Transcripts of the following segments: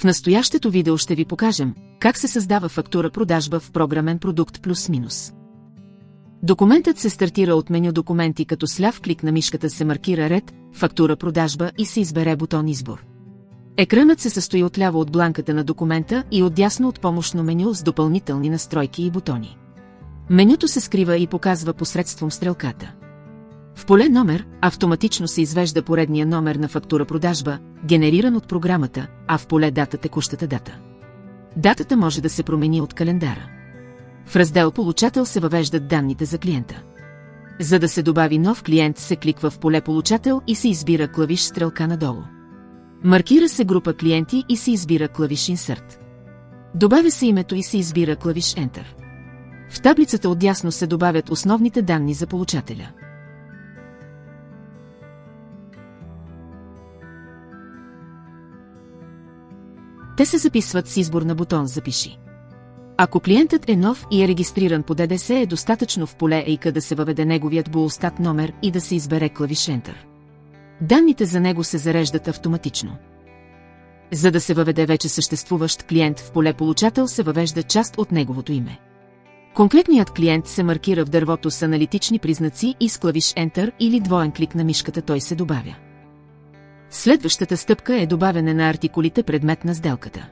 В настоящето видео ще ви покажем как се създава фактура-продажба в програмен продукт плюс-минус. Документът се стартира от меню документи, като с ляв клик на мишката се маркира ред фактура-продажба и се избере бутон избор. Екранът се състои отляво от бланката на документа и отдясно от помощно меню с допълнителни настройки и бутони. Менюто се скрива и показва посредством стрелката. В поле номер автоматично се извежда поредния номер на фактура-продажба, генериран от програмата, а в поле дата текущата дата. Датата може да се промени от календара. В раздел Получател се въвеждат данните за клиента. За да се добави нов клиент, се кликва в поле Получател и се избира клавиш стрелка надолу. Маркира се група клиенти и се избира клавиш Insert. Добавя се името и се избира клавиш Enter. В таблицата отдясно се добавят основните данни за получателя. Те се записват с избор на бутон Запиши. Ако клиентът е нов и е регистриран по ДДС, е достатъчно в поле ЕИК да се въведе неговият БУЛСТАТ номер и да се избере клавиш Enter. Данните за него се зареждат автоматично. За да се въведе вече съществуващ клиент в поле Получател, се въвежда част от неговото име. Конкретният клиент се маркира в дървото с аналитични признаци и с клавиш Enter или двоен клик на мишката той се добавя. Следващата стъпка е добавяне на артикулите предмет на сделката.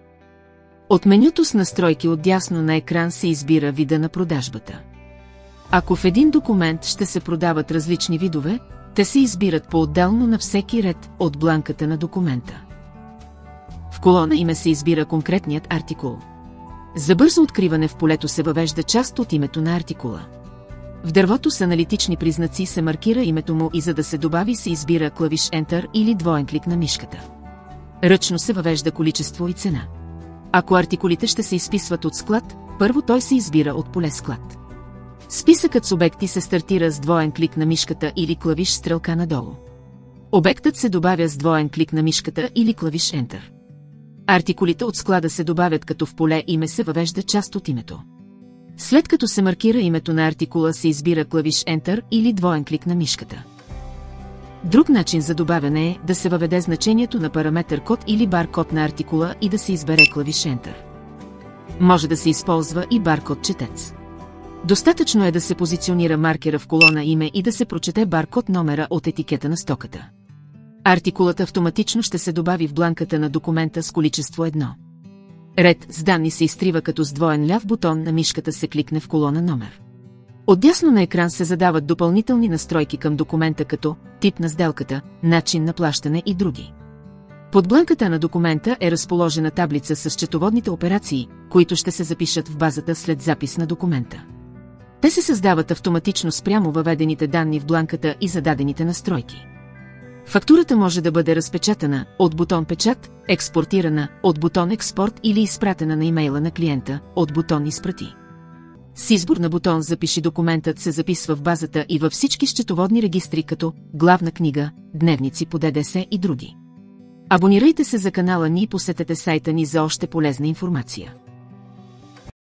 От менюто с настройки отдясно на екран се избира вида на продажбата. Ако в един документ ще се продават различни видове, те се избират по-отделно на всеки ред от бланката на документа. В колона име се избира конкретният артикул. За бързо откриване в полето се въвежда част от името на артикула. В дървото с аналитични признаци се маркира името му и за да се добави се избира клавиш Enter или двоен клик на мишката. Ръчно се въвежда количество и цена. Ако артикулите ще се изписват от склад, първо той се избира от поле Склад. Списъкът с обекти се стартира с двоен клик на мишката или клавиш стрелка надолу. Обектът се добавя с двоен клик на мишката или клавиш Enter. Артикулите от склада се добавят, като в поле име се въвежда част от името. След като се маркира името на артикула, се избира клавиш Enter или двоен клик на мишката. Друг начин за добавяне е да се въведе значението на параметър код или баркод на артикула и да се избере клавиш Enter. Може да се използва и баркод четец. Достатъчно е да се позиционира маркера в колона име и да се прочете баркод номера от етикета на стоката. Артикулът автоматично ще се добави в бланката на документа с количество 1. Ред с данни се изтрива, като с двоен ляв бутон на мишката се кликне в колона номер. Отдясно на екран се задават допълнителни настройки към документа, като тип на сделката, начин на плащане и други. Под бланката на документа е разположена таблица с счетоводните операции, които ще се запишат в базата след запис на документа. Те се създават автоматично спрямо въведените данни в бланката и зададените настройки. Фактурата може да бъде разпечатана от бутон Печат, експортирана от бутон Експорт или изпратена на имейла на клиента от бутон Изпрати. С избор на бутон Запиши документът се записва в базата и във всички счетоводни регистри, като главна книга, дневници по ДДС и други. Абонирайте се за канала ни и посетете сайта ни за още полезна информация.